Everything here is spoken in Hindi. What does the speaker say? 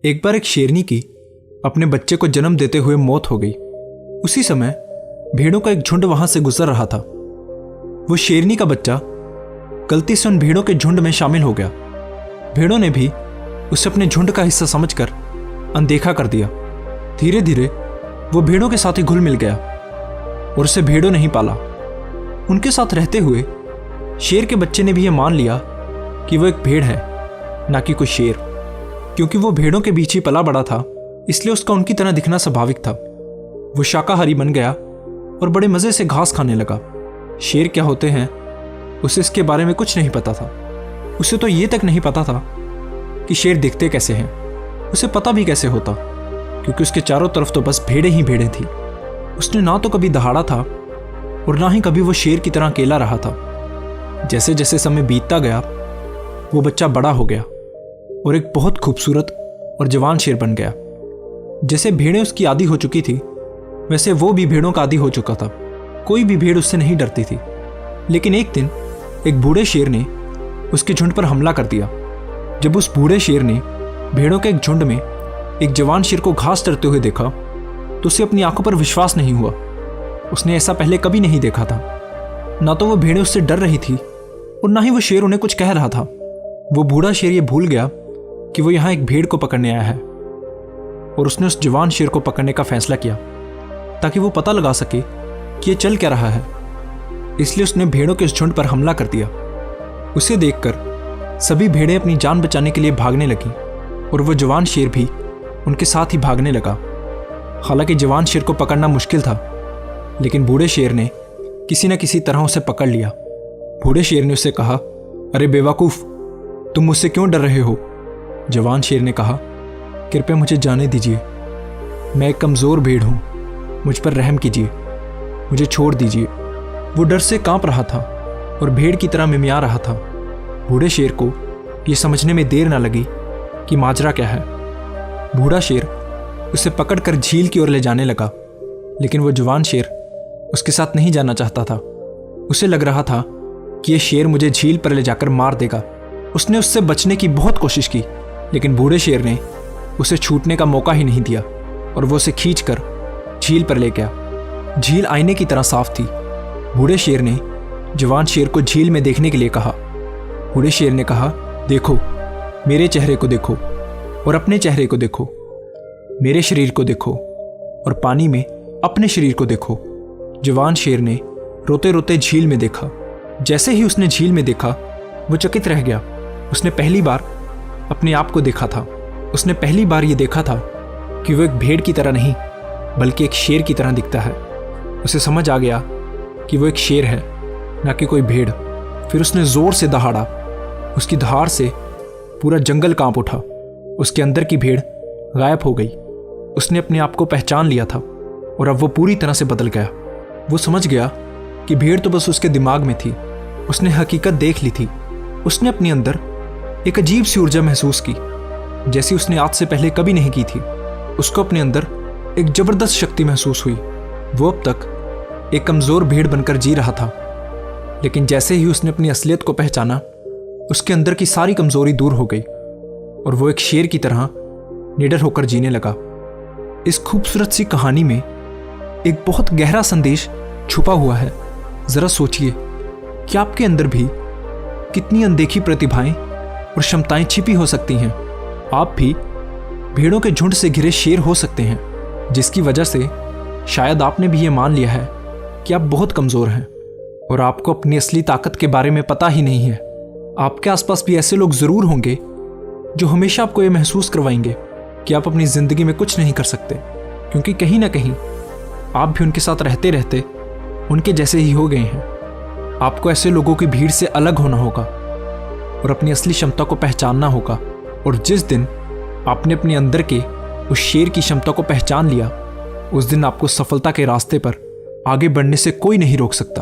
एक बार एक शेरनी की अपने बच्चे को जन्म देते हुए मौत हो गई। उसी समय भेड़ों का एक झुंड वहां से गुजर रहा था। वो शेरनी का बच्चा गलती से उन भेड़ों के झुंड में शामिल हो गया। भेड़ों ने भी उसे अपने झुंड का हिस्सा समझकर अनदेखा कर दिया। धीरे धीरे वो भेड़ों के साथ ही घुल मिल गया और उसे भेड़ों ने ही पाला। उनके साथ रहते हुए शेर के बच्चे ने भी यह मान लिया कि वो एक भेड़ है, ना कि कोई शेर। क्योंकि वो भेड़ों के बीच ही पला बड़ा था, इसलिए उसका उनकी तरह दिखना स्वाभाविक था। वो शाकाहारी बन गया और बड़े मज़े से घास खाने लगा। शेर क्या होते हैं उसे इसके बारे में कुछ नहीं पता था। उसे तो ये तक नहीं पता था कि शेर दिखते कैसे हैं। उसे पता भी कैसे होता, क्योंकि उसके चारों तरफ तो बस भेड़ें ही भेड़ें थी। उसने ना तो कभी दहाड़ा था और ना ही कभी वो शेर की तरह अकेला रहा था। जैसे जैसे समय बीतता गया वो बच्चा बड़ा हो गया और एक बहुत खूबसूरत और जवान शेर बन गया। जैसे भेड़ें उसकी आदी हो चुकी थी, वैसे वो भी भेड़ों का आदी हो चुका था। कोई भी भेड़ उससे नहीं डरती थी। लेकिन एक दिन एक बूढ़े शेर ने उसके झुंड पर हमला कर दिया। जब उस बूढ़े शेर ने भेड़ों के एक झुंड में एक जवान शेर को घास चरते हुए देखा तो उसे अपनी आंखों पर विश्वास नहीं हुआ। उसने ऐसा पहले कभी नहीं देखा था। ना तो वो भेड़ें उससे डर रही थी और ना ही वो शेर उन्हें कुछ कह रहा था। वो बूढ़ा शेर ये भूल गया कि वो यहाँ एक भेड़ को पकड़ने आया है और उसने उस जवान शेर को पकड़ने का फैसला किया ताकि वो पता लगा सके कि ये चल क्या रहा है। इसलिए उसने भेड़ों के उस झुंड पर हमला कर दिया। उसे देखकर सभी भेड़ें अपनी जान बचाने के लिए भागने लगीं और वो जवान शेर भी उनके साथ ही भागने लगा। हालांकि जवान शेर को पकड़ना मुश्किल था, लेकिन बूढ़े शेर ने किसी न किसी तरह उसे पकड़ लिया। बूढ़े शेर ने उसे कहा, अरे बेवकूफ़, तुम मुझसे क्यों डर रहे हो? जवान शेर ने कहा, कृपया मुझे जाने दीजिए, मैं एक कमज़ोर भेड़ हूँ, मुझ पर रहम कीजिए, मुझे छोड़ दीजिए। वो डर से कांप रहा था और भेड़ की तरह मिमिया रहा था। बूढ़े शेर को ये समझने में देर ना लगी कि माजरा क्या है। बूढ़ा शेर उसे पकड़कर झील की ओर ले जाने लगा, लेकिन वो जवान शेर उसके साथ नहीं जाना चाहता था। उसे लग रहा था कि ये शेर मुझे झील पर ले जाकर मार देगा। उसने उससे बचने की बहुत कोशिश की, लेकिन बूढ़े शेर ने उसे छूटने का मौका ही नहीं दिया और वो उसे खींचकर झील पर ले गया। झील आईने की तरह साफ थी। बूढ़े शेर ने जवान शेर को झील में देखने के लिए कहा। बूढ़े शेर ने कहा, देखो, मेरे चेहरे को देखो और अपने चेहरे को देखो, मेरे शरीर को देखो और पानी में अपने शरीर को देखो। जवान शेर ने रोते रोते झील में देखा। जैसे ही उसने झील में देखा वो चकित रह गया। उसने पहली बार अपने आप को देखा था। उसने पहली बार ये देखा था कि वो एक भेड़ की तरह नहीं बल्कि एक शेर की तरह दिखता है। उसे समझ आ गया कि वो एक शेर है, ना कि कोई भेड़। फिर उसने ज़ोर से दहाड़ा। उसकी दहाड़ से पूरा जंगल कांप उठा। उसके अंदर की भेड़ गायब हो गई। उसने अपने आप को पहचान लिया था और अब वो पूरी तरह से बदल गया। वो समझ गया कि भेड़ तो बस उसके दिमाग में थी। उसने हकीकत देख ली थी। उसने अपने अंदर एक अजीब सी ऊर्जा महसूस की, जैसी उसने आज से पहले कभी नहीं की थी। उसको अपने अंदर एक ज़बरदस्त शक्ति महसूस हुई। वो अब तक एक कमज़ोर भेड़ बनकर जी रहा था, लेकिन जैसे ही उसने अपनी असलियत को पहचाना, उसके अंदर की सारी कमज़ोरी दूर हो गई और वो एक शेर की तरह निडर होकर जीने लगा। इस खूबसूरत सी कहानी में एक बहुत गहरा संदेश छुपा हुआ है। ज़रा सोचिए कि आपके अंदर भी कितनी अनदेखी प्रतिभाएं और क्षमताएं छिपी हो सकती हैं। आप भी भेड़ों के झुंड से घिरे शेर हो सकते हैं, जिसकी वजह से शायद आपने भी ये मान लिया है कि आप बहुत कमज़ोर हैं और आपको अपनी असली ताकत के बारे में पता ही नहीं है। आपके आसपास भी ऐसे लोग ज़रूर होंगे जो हमेशा आपको ये महसूस करवाएंगे कि आप अपनी ज़िंदगी में कुछ नहीं कर सकते, क्योंकि कहीं ना कहीं आप भी उनके साथ रहते रहते उनके जैसे ही हो गए हैं। आपको ऐसे लोगों की भीड़ से अलग होना होगा और अपनी असली क्षमता को पहचानना होगा। और जिस दिन आपने अपने अंदर के उस शेर की क्षमता को पहचान लिया, उस दिन आपको सफलता के रास्ते पर आगे बढ़ने से कोई नहीं रोक सकता।